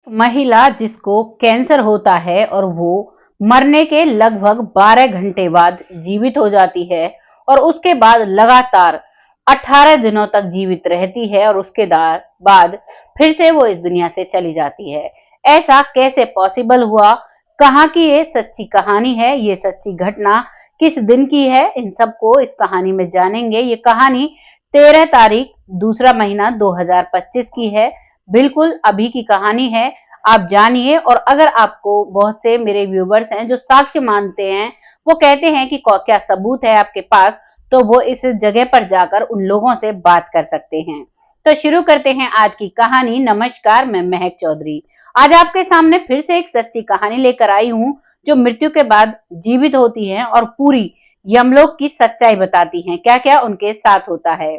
महिला जिसको कैंसर होता है और वो मरने के लगभग 12 घंटे बाद जीवित हो जाती है और उसके बाद लगातार 18 दिनों तक जीवित रहती है और उसके बाद फिर से वो इस दुनिया से चली जाती है। ऐसा कैसे पॉसिबल हुआ? कहाँ की ये सच्ची कहानी है? ये सच्ची घटना किस दिन की है? इन सबको इस कहानी में जानेंगे। ये कहानी 13 तारीख दूसरा महीना 2025 की है। बिल्कुल अभी की कहानी है। आप जानिए। और अगर आपको बहुत से मेरे व्यूवर्स हैं जो साक्ष्य मानते हैं, वो कहते हैं कि क्या सबूत है आपके पास, तो वो इस जगह पर जाकर उन लोगों से बात कर सकते हैं। तो शुरू करते हैं आज की कहानी। नमस्कार, मैं महक चौधरी। आज आपके सामने फिर से एक सच्ची कहानी लेकर आई हूँ जो मृत्यु के बाद जीवित होती है और पूरी यमलोक की सच्चाई बताती हैं, क्या क्या उनके साथ होता है।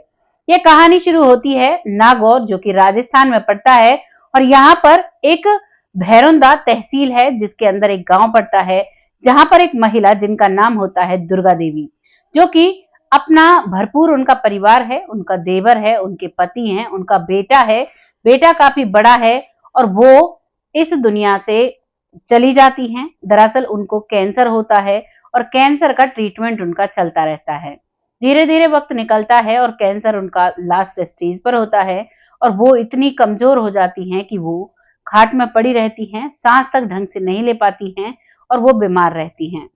ये कहानी शुरू होती है नागौर, जो कि राजस्थान में पड़ता है, और यहाँ पर एक भैरवंदा तहसील है जिसके अंदर एक गांव पड़ता है, जहां पर एक महिला जिनका नाम होता है दुर्गा देवी, जो कि अपना भरपूर उनका परिवार है, उनका देवर है, उनके पति हैं, उनका बेटा है। बेटा काफी बड़ा है और वो इस दुनिया से चली जाती हैं। दरअसल उनको कैंसर होता है और कैंसर का ट्रीटमेंट उनका चलता रहता है। धीरे धीरे वक्त निकलता है और कैंसर उनका लास्ट स्टेज पर होता है और वो इतनी कमजोर हो जाती हैं कि वो खाट में पड़ी रहती हैं, सांस तक ढंग से नहीं ले पाती हैं और वो बीमार रहती हैं।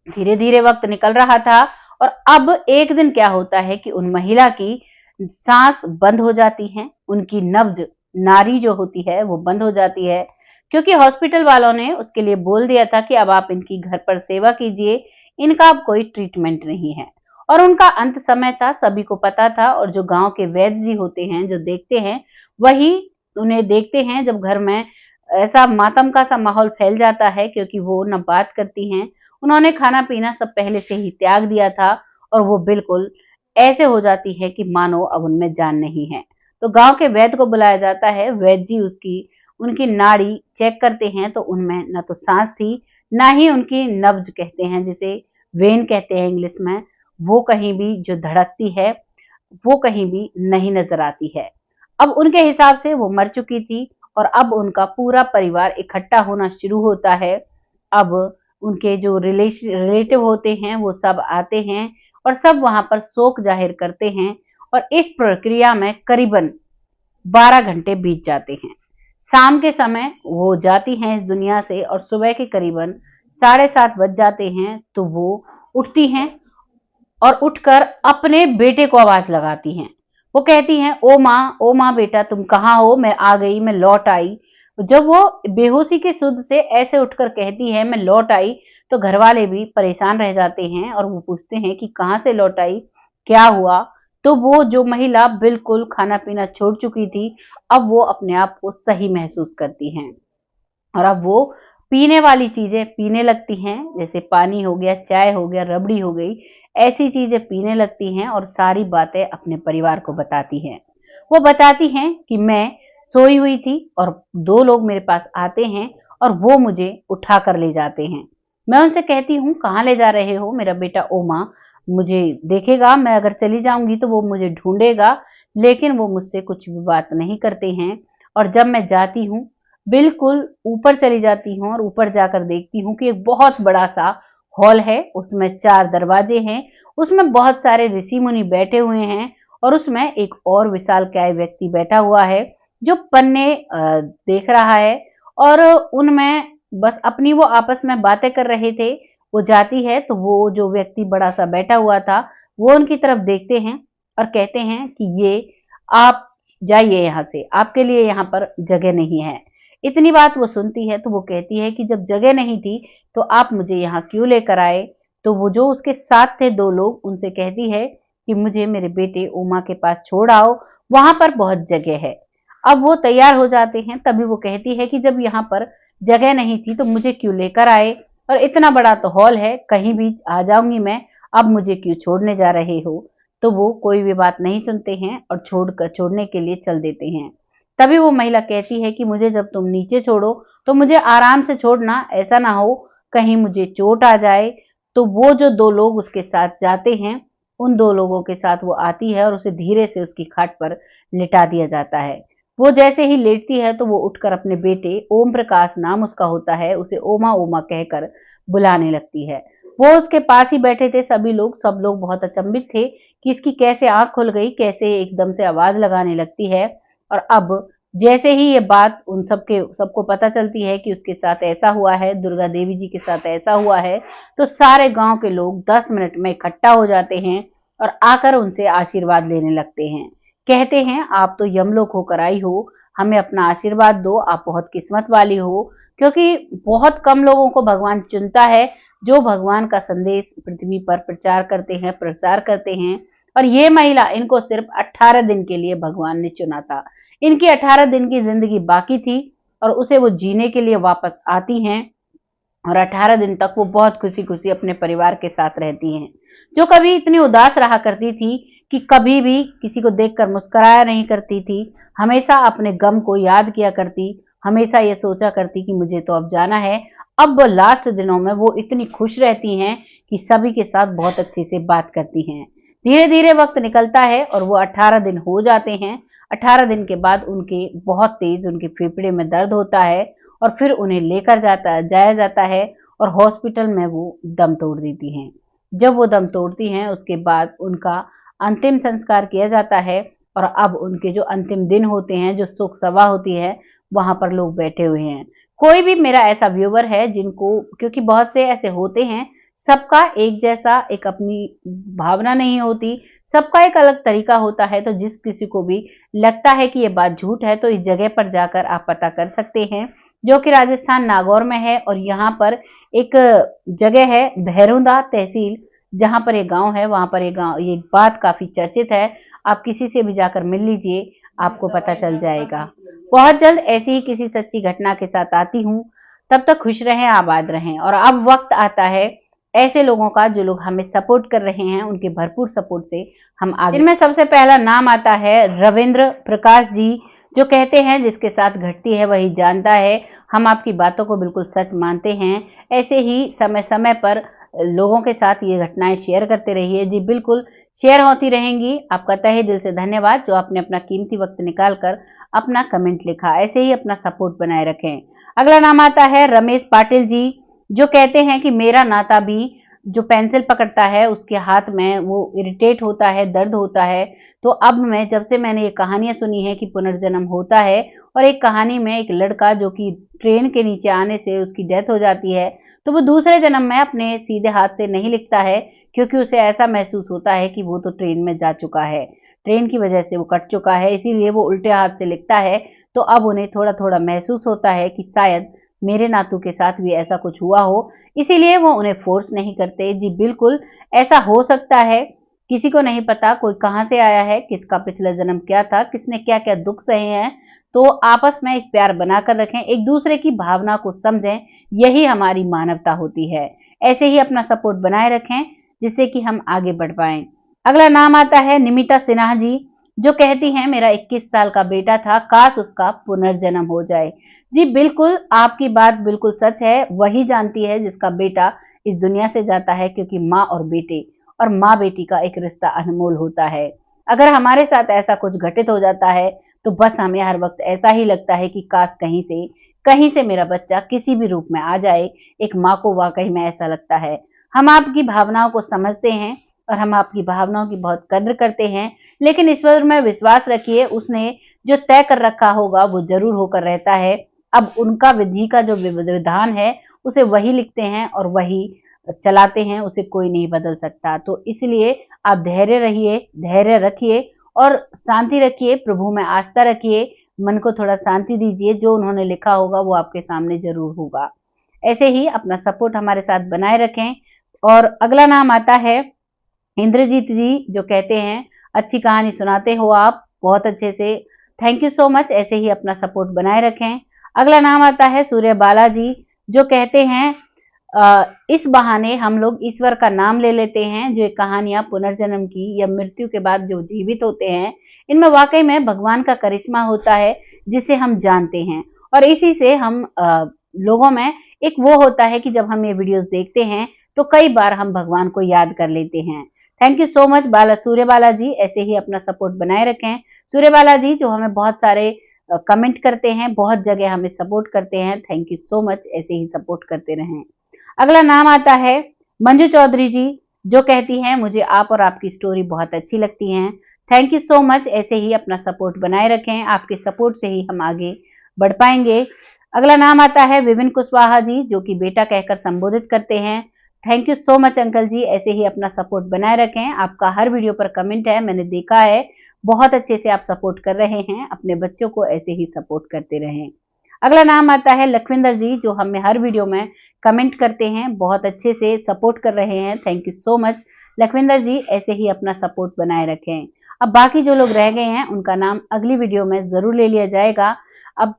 धीरे धीरे वक्त निकल रहा था और अब एक दिन क्या होता है कि उन महिला की सांस बंद हो जाती है, उनकी नब्ज नाड़ी जो होती है वो बंद हो जाती है, क्योंकि हॉस्पिटल वालों ने उसके लिए बोल दिया था कि अब आप इनकी घर पर सेवा कीजिए, इनका अब कोई ट्रीटमेंट नहीं है। और उनका अंत समय था, सभी को पता था। और जो गांव के वैद्य जी होते हैं, जो देखते हैं, वही उन्हें देखते हैं जब घर में ऐसा मातम का सा माहौल फैल जाता है, क्योंकि वो न बात करती हैं, उन्होंने खाना पीना सब पहले से ही त्याग दिया था और वो बिल्कुल ऐसे हो जाती है कि मानो अब उनमें जान नहीं है। तो गांव के वैद्य को बुलाया जाता है। वैद्य जी उनकी नाड़ी चेक करते हैं तो उनमें न तो सांस थी, ना ही उनकी नब्ज कहते हैं, जिसे वेन कहते हैं इंग्लिश में, वो कहीं भी जो धड़कती है वो कहीं भी नहीं नजर आती है। अब उनके हिसाब से वो मर चुकी थी और अब उनका पूरा परिवार इकट्ठा होना शुरू होता है। अब उनके जो रिलेटिव होते हैं वो सब आते हैं और सब वहां पर शोक जाहिर करते हैं और इस प्रक्रिया में करीबन 12 घंटे बीत जाते हैं। शाम के समय वो जाती हैं इस दुनिया से और सुबह के करीबन 7:30 बज जाते हैं तो वो उठती हैं और उठकर अपने बेटे को आवाज लगाती हैं। वो कहती हैं, ओ माँ बेटा तुम कहाँ हो? मैं आ गई, मैं लौट आई। जब वो बेहोशी की सुध से ऐसे उठकर कहती है मैं लौट आई, तो घर वाले भी परेशान रह जाते हैं और वो पूछते हैं कि कहाँ से लौट आई, क्या हुआ? तो वो जो महिला बिल्कुल खाना पीना छोड़ चुकी थी, अब वो अपने आप को सही महसूस करती हैं और अब वो पीने वाली चीजें पीने लगती हैं, जैसे पानी हो गया, चाय हो गया, रबड़ी हो गई, ऐसी चीजें पीने लगती हैं और सारी बातें अपने परिवार को बताती हैं। वो बताती हैं कि मैं सोई हुई थी और 2 लोग मेरे पास आते हैं और वो मुझे उठा कर ले जाते हैं। मैं उनसे कहती हूँ कहाँ ले जा रहे हो? मेरा बेटा ओ माँ मुझे देखेगा, मैं अगर चली जाऊंगी तो वो मुझे ढूंढेगा, लेकिन वो मुझसे कुछ भी बात नहीं करते हैं। और जब मैं जाती हूँ, बिल्कुल ऊपर चली जाती हूँ और ऊपर जाकर देखती हूँ कि एक बहुत बड़ा सा हॉल है, उसमें 4 दरवाजे हैं, उसमें बहुत सारे ऋषि मुनि बैठे हुए हैं और उसमें एक और विशालकाय व्यक्ति बैठा हुआ है जो पन्ने देख रहा है और उनमें बस अपनी वो आपस में बातें कर रहे थे। वो जाती है तो वो जो व्यक्ति बड़ा सा बैठा हुआ था वो उनकी तरफ देखते हैं और कहते हैं कि ये आप जाइए यहाँ से, आपके लिए यहाँ पर जगह नहीं है। इतनी बात वो सुनती है तो वो कहती है कि जब जगह नहीं थी तो आप मुझे यहाँ क्यों लेकर आए? तो वो जो उसके साथ थे 2 लोग, उनसे कहती है कि मुझे मेरे बेटे उमा के पास छोड़ आओ, वहां पर बहुत जगह है। अब वो तैयार हो जाते हैं, तभी वो कहती है कि जब यहाँ पर जगह नहीं थी तो मुझे क्यों लेकर आए, और इतना बड़ा तो हॉल है, कहीं भी आ जाऊंगी मैं, अब मुझे क्यों छोड़ने जा रहे हो? तो वो कोई भी बात नहीं सुनते हैं और छोड़ने के लिए चल देते हैं। तभी वो महिला कहती है कि मुझे जब तुम नीचे छोड़ो तो मुझे आराम से छोड़ना, ऐसा ना हो कहीं मुझे चोट आ जाए। तो वो जो 2 लोग उसके साथ जाते हैं, उन 2 लोगों के साथ वो आती है और उसे धीरे से उसकी खाट पर लिटा दिया जाता है। वो जैसे ही लेटती है तो वो उठकर अपने बेटे ओम प्रकाश नाम उसका होता है, उसे ओमा ओमा कहकर बुलाने लगती है। वो उसके पास ही बैठे थे, सब लोग बहुत अचंभित थे कि इसकी कैसे आंख खुल गई, कैसे एकदम से आवाज लगाने लगती है। और अब जैसे ही ये बात उन सबको पता चलती है कि उसके साथ ऐसा हुआ है, दुर्गा देवी जी के साथ ऐसा हुआ है, तो सारे गांव के लोग 10 मिनट में इकट्ठा हो जाते हैं और आकर उनसे आशीर्वाद लेने लगते हैं। कहते हैं, आप तो यमलोक होकर आई हो, हमें अपना आशीर्वाद दो, आप बहुत किस्मत वाली हो, क्योंकि बहुत कम लोगों को भगवान चुनता है जो भगवान का संदेश पृथ्वी पर प्रचार करते हैं, प्रसार करते हैं। और ये महिला, इनको सिर्फ 18 दिन के लिए भगवान ने चुना था। इनकी 18 दिन की जिंदगी बाकी थी और उसे वो जीने के लिए वापस आती हैं और 18 दिन तक वो बहुत खुशी खुशी अपने परिवार के साथ रहती हैं। जो कभी इतनी उदास रहा करती थी कि कभी भी किसी को देखकर मुस्कुराया नहीं करती थी, हमेशा अपने गम को याद किया करती, हमेशा ये सोचा करती कि मुझे तो अब जाना है। अब लास्ट दिनों में वो इतनी खुश रहती हैं कि सभी के साथ बहुत अच्छे से बात करती हैं। धीरे धीरे वक्त निकलता है और वो 18 दिन हो जाते हैं। 18 दिन के बाद बहुत तेज उनके फेफड़े में दर्द होता है और फिर उन्हें लेकर जाया जाता है और हॉस्पिटल में वो दम तोड़ देती हैं। जब वो दम तोड़ती हैं उसके बाद उनका अंतिम संस्कार किया जाता है और अब उनके जो अंतिम दिन होते हैं, जो शोक सभा होती है, वहां पर लोग बैठे हुए हैं। कोई भी मेरा ऐसा व्यूवर है जिनको, क्योंकि बहुत से ऐसे होते हैं, सबका एक जैसा एक अपनी भावना नहीं होती, सबका एक अलग तरीका होता है। तो जिस किसी को भी लगता है कि ये बात झूठ है तो इस जगह पर जाकर आप पता कर सकते हैं, जो कि राजस्थान नागौर में है। और यहाँ पर एक जगह है भैरुंदा तहसील, जहां पर ये गांव है, वहां पर ये बात काफी चर्चित है। आप किसी से भी जाकर मिल लीजिए, आपको पता चल जाएगा। बहुत जल्द ऐसी ही किसी सच्ची घटना के साथ आती हूँ। तब तक खुश रहें, आबाद रहें। और अब वक्त आता है ऐसे लोगों का जो लोग हमें सपोर्ट कर रहे हैं, उनके भरपूर सपोर्ट से हम आगे। इनमें सबसे पहला नाम आता है रविंद्र प्रकाश जी, जो कहते हैं जिसके साथ घटती है वही जानता है। हम आपकी बातों को बिल्कुल सच मानते हैं। ऐसे ही समय समय पर लोगों के साथ ये घटनाएं शेयर करते रहिए। जी बिल्कुल, शेयर होती रहेंगी। आपका तहे दिल से धन्यवाद जो आपने अपना कीमती वक्त निकालकर अपना कमेंट लिखा। ऐसे ही अपना सपोर्ट बनाए रखें। अगला नाम आता है रमेश पाटिल जी, जो कहते हैं कि मेरा नाता भी जो पेंसिल पकड़ता है उसके हाथ में वो इरिटेट होता है, दर्द होता है। तो अब जब से मैंने ये कहानियां सुनी है कि पुनर्जन्म होता है, और एक कहानी में एक लड़का जो कि ट्रेन के नीचे आने से उसकी डेथ हो जाती है, तो वो दूसरे जन्म में अपने सीधे हाथ से नहीं लिखता है, क्योंकि उसे ऐसा महसूस होता है कि वो तो ट्रेन में जा चुका है, ट्रेन की वजह से वो कट चुका है, इसीलिए वो उल्टे हाथ से लिखता है। तो अब उन्हें थोड़ा थोड़ा महसूस होता है कि शायद मेरे नातू के साथ भी ऐसा कुछ हुआ हो, इसीलिए वो उन्हें फोर्स नहीं करते। जी बिल्कुल, ऐसा हो सकता है, किसी को नहीं पता कोई कहां से आया है, किसका पिछला जन्म क्या था, किसने क्या क्या दुख सहे हैं। तो आपस में एक प्यार बनाकर रखें, एक दूसरे की भावना को समझें, यही हमारी मानवता होती है। ऐसे ही अपना सपोर्ट बनाए रखें जिससे कि हम आगे बढ़ पाए। अगला नाम आता है निमिता सिन्हा जी, जो कहती हैं मेरा 21 साल का बेटा था, काश उसका पुनर्जन्म हो जाए। जी बिल्कुल, आपकी बात बिल्कुल सच है। वही जानती है जिसका बेटा इस दुनिया से जाता है, क्योंकि माँ और बेटे और माँ बेटी का एक रिश्ता अनमोल होता है। अगर हमारे साथ ऐसा कुछ घटित हो जाता है तो बस हमें हर वक्त ऐसा ही लगता है कि काश कहीं से मेरा बच्चा किसी भी रूप में आ जाए। एक माँ को वाकई में ऐसा लगता है। हम आपकी भावनाओं को समझते हैं और हम आपकी भावनाओं की बहुत कद्र करते हैं, लेकिन ईश्वर में विश्वास रखिए, उसने जो तय कर रखा होगा वो जरूर होकर रहता है। अब उनका विधि का जो विधान है उसे वही लिखते हैं और वही चलाते हैं, उसे कोई नहीं बदल सकता। तो इसलिए आप धैर्य रहिए, धैर्य रखिए और शांति रखिए, प्रभु में आस्था रखिए, मन को थोड़ा शांति दीजिए। जो उन्होंने लिखा होगा वो आपके सामने जरूर होगा। ऐसे ही अपना सपोर्ट हमारे साथ बनाए रखें। और अगला नाम आता है इंद्रजीत जी, जो कहते हैं अच्छी कहानी सुनाते हो आप बहुत अच्छे से, थैंक यू सो मच। ऐसे ही अपना सपोर्ट बनाए रखें। अगला नाम आता है सूर्य बाला जी, जो कहते हैं इस बहाने हम लोग ईश्वर का नाम ले लेते हैं। जो कहानियां पुनर्जन्म की या मृत्यु के बाद जो जीवित होते हैं, इनमें वाकई में भगवान का करिश्मा होता है जिसे हम जानते हैं। और इसी से हम लोगों में एक वो होता है कि जब हम ये वीडियोस देखते हैं तो कई बार हम भगवान को याद कर लेते हैं। थैंक यू सो मच सूर्य बाला जी। ऐसे ही अपना सपोर्ट बनाए रखें। सूर्य बाला जी जो हमें बहुत सारे कमेंट करते हैं, बहुत जगह हमें सपोर्ट करते हैं। थैंक यू सो मच, ऐसे ही सपोर्ट करते रहें। अगला नाम आता है मंजू चौधरी जी, जो कहती हैं मुझे आप और आपकी स्टोरी बहुत अच्छी लगती हैं। थैंक यू सो मच, ऐसे ही अपना सपोर्ट बनाए रखें, आपके सपोर्ट से ही हम आगे बढ़ पाएंगे। अगला नाम आता है विपिन कुशवाहा जी, जो कि बेटा कहकर संबोधित करते हैं। Thank you so much uncle ji, ऐसे ही अपना सपोर्ट बनाए रखें। आपका हर वीडियो पर कमेंट है, मैंने देखा है, बहुत अच्छे से आप सपोर्ट कर रहे हैं। अपने बच्चों को ऐसे ही सपोर्ट करते रहें। अगला नाम आता है लखविंदर जी, जो हमें हर वीडियो में कमेंट करते हैं, बहुत अच्छे से सपोर्ट कर रहे हैं। Thank you so much Lakhwinder ji, ऐसे ही अपना सपोर्ट बनाए रखें। अब बाकी जो लोग रह गए हैं उनका नाम अगली वीडियो में जरूर ले लिया जाएगा। अब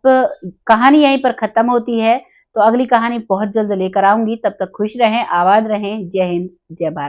कहानी यहीं पर खत्म होती है, तो अगली कहानी बहुत जल्द लेकर आऊंगी। तब तक खुश रहें, आबाद रहें। जय हिंद, जय भारत।